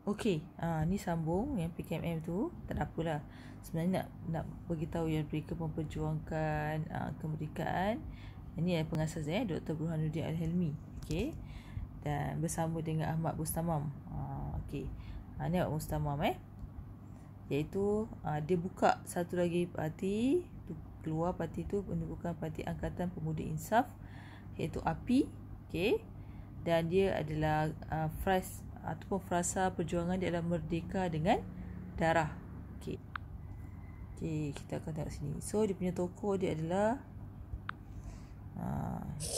Okey, ni sambung yang PKMM tu, tak ada apalah. Sebenarnya nak beritahu yang mereka memperjuangkan kemerdekaan. Ini pengasas Dr. Burhanuddin Al-Helmi. Okey. Dan bersama dengan Ahmad Bustamam. Okey. Ni Ahmad Bustamam iaitu dia buka satu lagi parti tu, keluar parti tu merupakan Parti Angkatan Pemuda Insaf, iaitu API. Okey. Dan dia adalah frasa perjuangan dia adalah merdeka dengan darah. Okey. Kita akan tengok sini. So dia punya tokoh dia adalah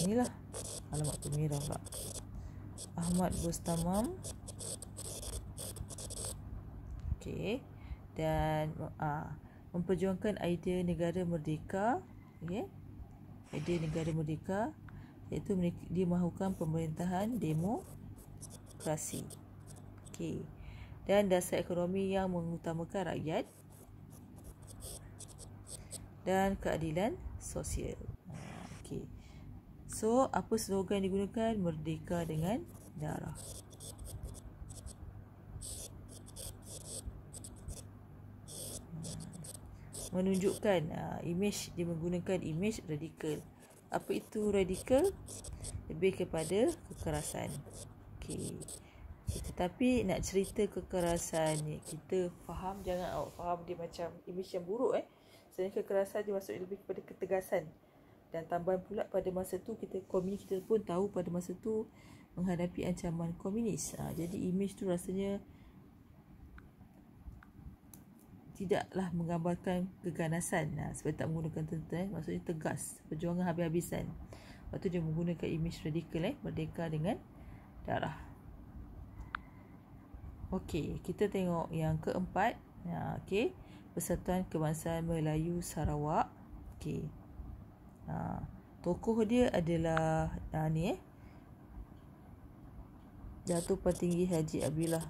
inilah. Alamak tu merah pula. Ahmad Bustamam. Okey. Dan memperjuangkan idea negara merdeka. Okey. Idea negara merdeka iaitu dia mahukan pemerintahan demokrasi. Okey. Dan dasar ekonomi yang mengutamakan rakyat dan keadilan sosial. Okey. So, apa slogan digunakan? Merdeka dengan darah. Menunjukkan imej, dia menggunakan imej radikal. Apa itu radikal? Lebih kepada kekerasan. Okey. Tetapi nak cerita kekerasan ni, kita faham, jangan awak faham dia macam imej yang buruk Sebenarnya kekerasan dia maksudnya lebih kepada ketegasan. Dan tambahan pula pada masa tu kita pun tahu pada masa tu menghadapi ancaman komunis. Jadi imej tu rasanya tidaklah menggambarkan keganasan. Sebab tak menggunakan tentera, maksudnya tegas, perjuangan habis-habisan. Lepas tu dia menggunakan imej radikal, merdeka dengan darah. Okey, kita tengok yang keempat. Okey, Persatuan Kebangsaan Melayu Sarawak. Okey. Tokoh dia adalah Datuk Petinggi Haji Abdullah.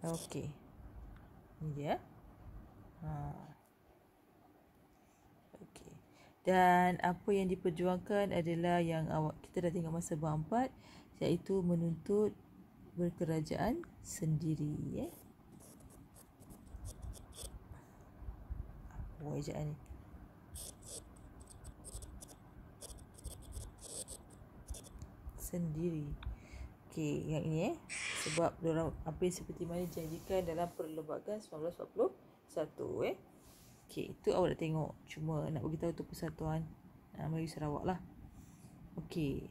Okey. Ini dia. Okey. Dan apa yang diperjuangkan adalah yang kita dah tengok masa bab 4, iaitu menuntut berkerajaan sendiri. Apa ejaan ni? Sendiri. Okey, yang ini sebab diorang apa yang seperti mana dijanjikan dalam Perlembagaan 1941 Okey, itu awak dah tengok. Cuma nak beritahu tu Persatuan Melayu Sarawak lah. Okey.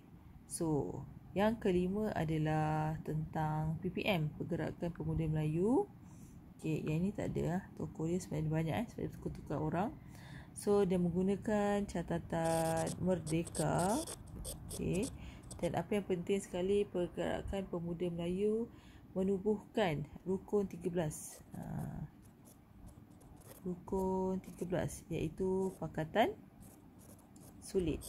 So, yang kelima adalah tentang PPM, Pergerakan Pemuda Melayu. Okey, yang ini tak ada tokoh dia sebenarnya banyak sebab dia tukar-tukar orang. So, dia menggunakan catatan merdeka. Okey. Dan apa yang penting sekali, Pergerakan Pemuda Melayu menubuhkan Rukun 13. Rukun 13 iaitu Pakatan Sulit.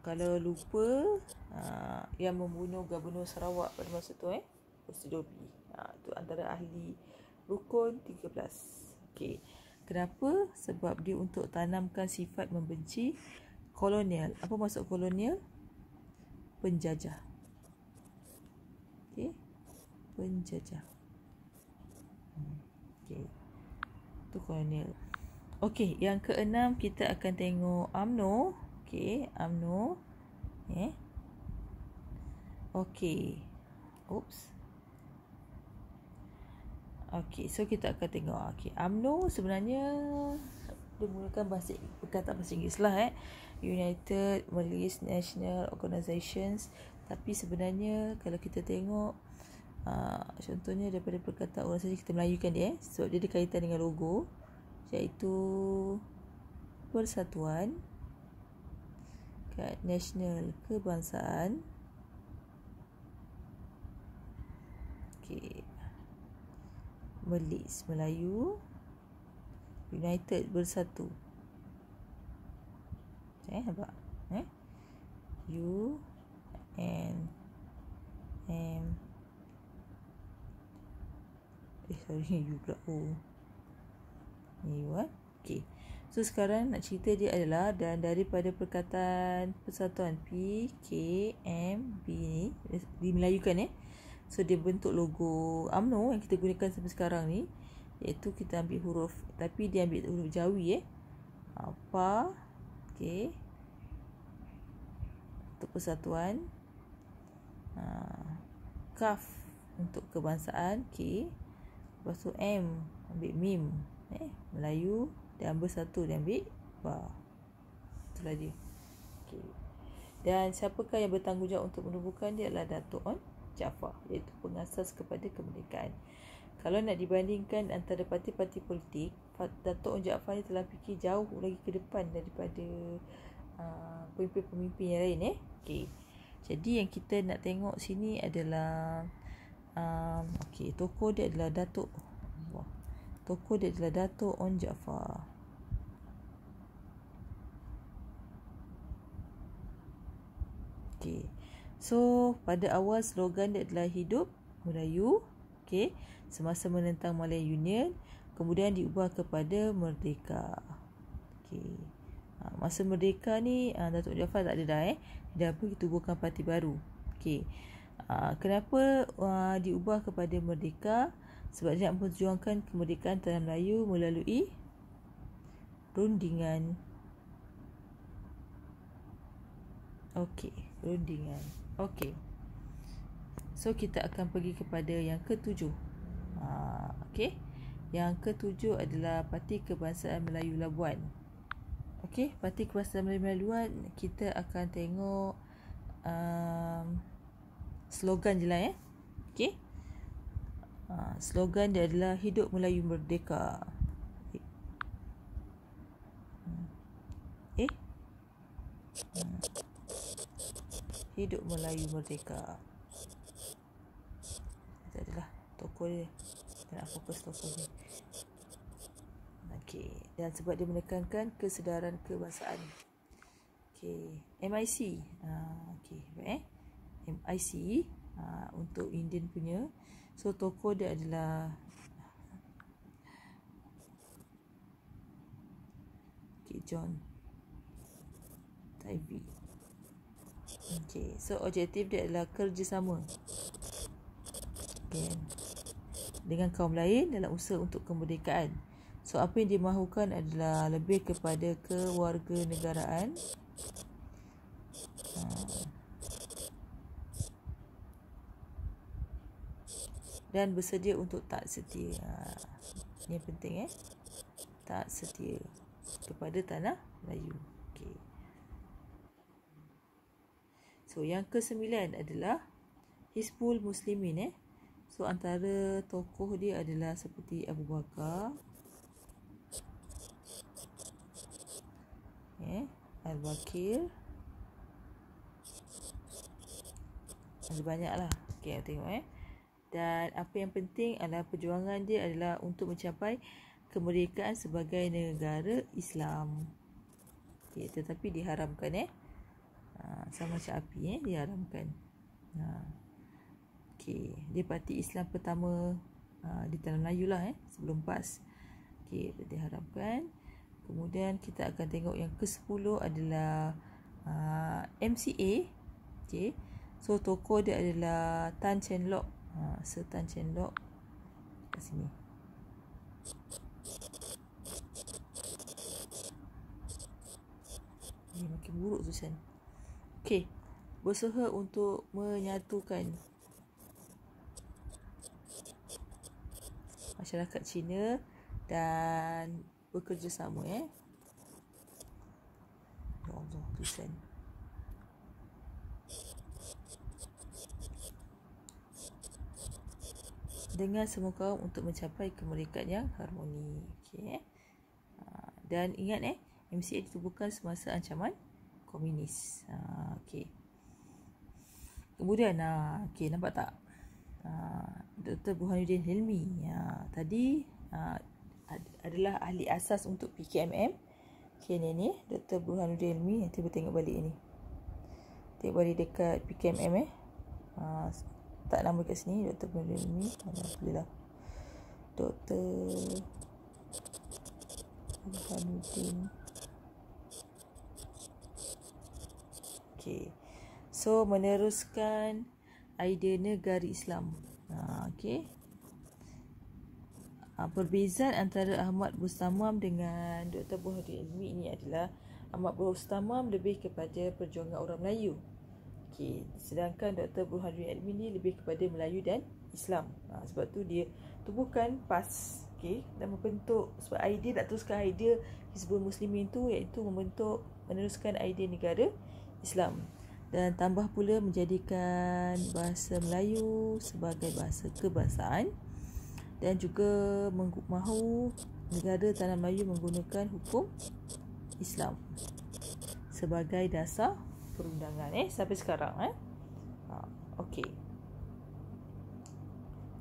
Kalau lupa, yang membunuh Gubernur Sarawak pada masa tu Persidobi. Itu antara ahli Rukun 13. Okey. Kenapa? Sebab dia untuk tanamkan sifat membenci kolonial. Apa maksud kolonial? Penjajah. Okey. Penjajah. Okey. Itu kolonial. Okey, yang keenam kita akan tengok UMNO. Okey, UMNO. Okey. Oops. Okey, so kita akan tengok. Okey, UMNO sebenarnya dia menggunakan perkataan bahasa Inggeris lah United Malays National Organizations. Tapi sebenarnya kalau kita tengok contohnya daripada perkataan organisasi, kita melayukan dia sebab dia ada kaitan dengan logo, iaitu Persatuan Nasional Kebangsaan. Okey, Malays, Melayu, United, bersatu. Nampak? U N M sorry, U pula O. U Okey. So sekarang nak cerita dia adalah dan daripada perkataan persatuan P, K, M, B ni dimelayukan So dia bentuk logo UMNO yang kita gunakan sampai sekarang ni, iaitu kita ambil huruf, tapi dia ambil huruf Jawi PA, okey, untuk persatuan, KAF untuk kebangsaan, K, lepas tu M ambil MIM Melayu, dan bersatu dia ambil BA. Itulah dia. Okay. Dan siapakah yang bertanggungjawab untuk menubuhkan dia adalah Datuk Onn Jaafar, iaitu pengasas kepada kemerdekaan. Kalau nak dibandingkan antara parti-parti politik, Datuk Onn Jaafar ni telah fikir jauh lagi ke depan daripada pemimpin-pemimpin yang lain Okay. Jadi yang kita nak tengok sini adalah tokoh dia adalah Datuk Onn Jaafar. Okay. So pada awal slogan dia adalah Hidup Melayu, semasa menentang Malaya Union, kemudian diubah kepada Merdeka. Masa Merdeka ni Datuk Jaafar tak ada dah Dia pun ditubuhkan parti baru. Kenapa diubah kepada Merdeka? Sebab dia nak memperjuangkan kemerdekaan tanah Melayu melalui rundingan. Rundingan. So kita akan pergi kepada yang ketujuh. Yang ketujuh adalah Parti Kebangsaan Melayu Labuan. Parti Kebangsaan Melayu Labuan, kita akan tengok slogan je lah slogan dia adalah Hidup Melayu Merdeka. Hidup Melayu Merdeka. Itu adalah tokoh dia. Kita nak fokus tokoh dia. Dan sebab dia menekankan kesedaran kebangsaan. MIC. MIC untuk Indian punya. So tokoh dia adalah John Ivy. So objektif dia adalah kerjasama dengan kaum lain dalam usaha untuk kemerdekaan. So apa yang dimahukan adalah lebih kepada kewarganegaraan, dan bersedia untuk tak setia. Ini yang penting tak setia kepada tanah Melayu. So yang ke-9 adalah Hizbul Muslimin. So antara tokoh dia adalah seperti Abu Bakar, Al-Bakir, ada banyak lah. Tengok Dan apa yang penting adalah perjuangan dia adalah untuk mencapai kemerdekaan sebagai negara Islam. Tetapi diharamkan sama macam api diharamkan. Dia parti Islam pertama di tanah Melayu lah sebelum PAS. Diharamkan. Kemudian kita akan tengok yang ke-10 adalah MCA. So tokoh dia adalah Tan Cheng Lock. Sir Tan Cheng Lock kat sini. Ini makin buruk tulisan. Berusaha untuk menyatukan masyarakat Cina dan bekerjasama Ya Allah, tulisan. Dengan semua kaum untuk mencapai kemerdekaan yang harmoni. Dan ingat MCA ditubuhkan semasa ancaman komunis. Kemudian nampak tak? Dr. Burhanuddin Hilmi tadi adalah ahli asas untuk PKMM. Ni Dr. Burhanuddin Hilmi. Nanti bertengok balik ni. Tengok balik dekat PKMM tak nama kat sini Dr. Burhanuddin Hilmi. Alhamdulillah. Dr. Burhanuddin. Okey. So meneruskan idea negara Islam. Okey. Perbezaan antara Ahmad Bustamam dengan Dr. Burhanuddin Ilmi ini adalah Ahmad Bustamam lebih kepada perjuangan orang Melayu. Okey, sedangkan Dr. Burhanuddin Ilmi ni lebih kepada Melayu dan Islam. Sebab tu dia tubuhkan PAS, okey, dan membentuk, sebab idea nak teruskan idea Hizbul Muslimin tu, iaitu meneruskan idea negara Islam, dan tambah pula menjadikan bahasa Melayu sebagai bahasa kebangsaan, dan juga mahu negara Tanah Melayu menggunakan hukum Islam sebagai dasar perundangan sampai sekarang. Okey.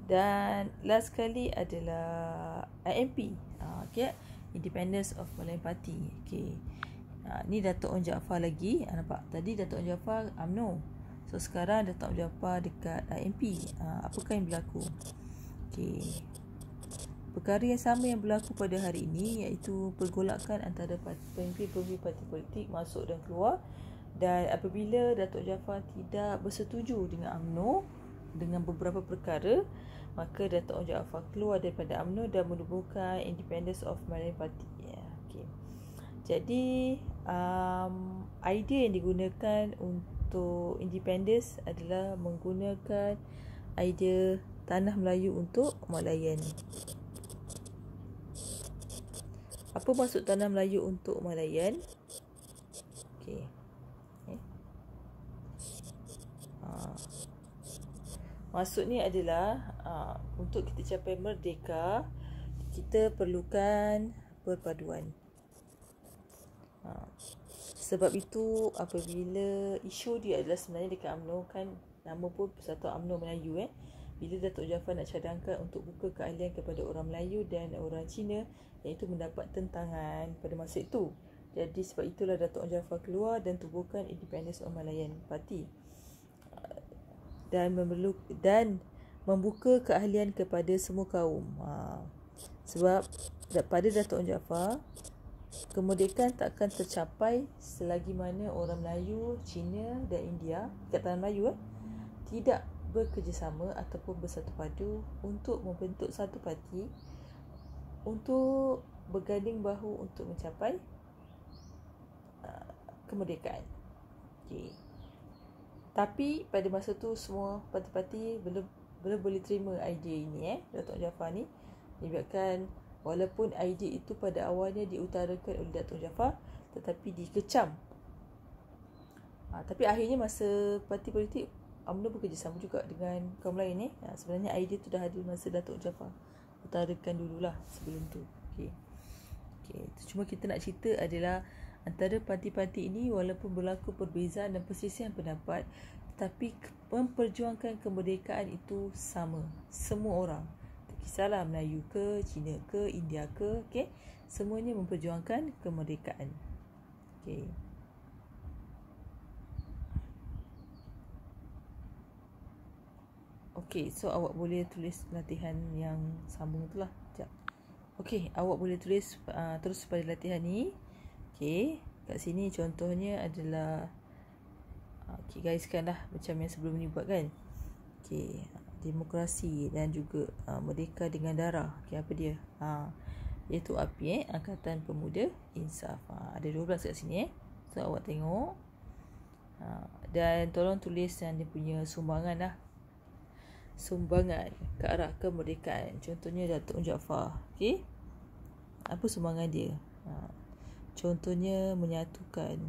Dan last sekali adalah IMP. Okey, Independence of Malayan Party. Okey. Ni Dato' Onn Jaafar lagi. Nampak tadi Dato' Onn Jaafar UMNO. So sekarang Dato' Onn Jaafar dekat IMP. Apakah yang berlaku? Okey. Perkara yang sama yang berlaku pada hari ini, iaitu pergolakan antara pemimpin-pemimpin parti politik masuk dan keluar. Dan apabila Dato' Jaafar tidak bersetuju dengan UMNO dengan beberapa perkara, maka Dato' Onn Jaafar keluar daripada UMNO dan menubuhkan Independence of Malayan Party. Okay. Jadi idea yang digunakan untuk independence adalah menggunakan idea Tanah Melayu untuk Malayan. Apa maksud Tanah Melayu untuk Malayan? Okey. Maksud ni adalah untuk kita capai merdeka, kita perlukan perpaduan. Sebab itu apabila isu dia adalah sebenarnya dekat UMNO, kan nama pun Persatuan UMNO Melayu. Bila Dato' Jaafar nak cadangkan untuk buka keahlian kepada orang Melayu dan orang Cina, iaitu mendapat tentangan pada masa itu. Jadi sebab itulah Dato' Onn Jaafar keluar dan tubuhkan Independence of Malayan Party. Dan membuka keahlian kepada semua kaum. Sebab pada Dato' Onn Jaafar, kemerdekaan takkan tercapai selagi mana orang Melayu, Cina dan India kat Tanah Melayu tidak bekerjasama ataupun bersatu padu untuk membentuk satu parti untuk berganding bahu untuk mencapai kemerdekaan. Okay. Tapi pada masa tu semua parti-parti belum boleh terima idea ini. Dato' Onn Jaafar ni menyebabkan walaupun idea itu pada awalnya diutarakan oleh Dato' Onn Jaafar, tetapi dikecam. Tapi akhirnya masa parti politik UMNO bekerjasama juga dengan kaum lain. Sebenarnya idea tu dah ada masa Dato' Onn Jaafar utarakan dululah sebelum tu. Okey. Cuma kita nak cerita adalah antara parti-parti ini walaupun berlaku perbezaan dan perselisihan pendapat, tetapi memperjuangkan kemerdekaan itu sama. Semua orang, tak kisahlah Melayu ke, Cina ke, India ke, okey, semuanya memperjuangkan kemerdekaan. Okey. Okey, so awak boleh tulis latihan yang sambung tu lah. Sekejap. Okey, awak boleh tulis terus pada latihan ni. Okey, kat sini contohnya adalah gariskan lah macam yang sebelum ni buat kan. Okey, demokrasi dan juga merdeka dengan darah. Okey, apa dia? Iaitu API, Angkatan Pemuda Insaf. Ada 12 kat sini So awak tengok. Dan tolong tulis yang dia punya sumbangan lah. Sumbangan ke arah kemerdekaan. Contohnya Dato' Onn Jaafar. Okey, apa sumbangan dia? Contohnya menyatukan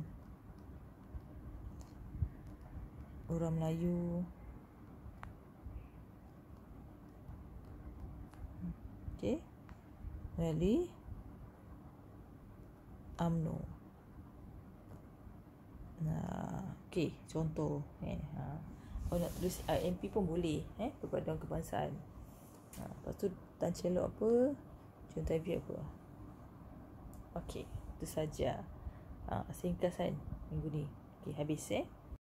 orang Melayu. Okey, melalui UMNO. Okey, contoh kalau nak tulis IMP pun boleh, Perpaduan Kebangsaan. Lepas tu Tan Cheng Lock apa, Chun Tai-Viet apa. Okey, itu saja singkasan minggu ni. Okey, habis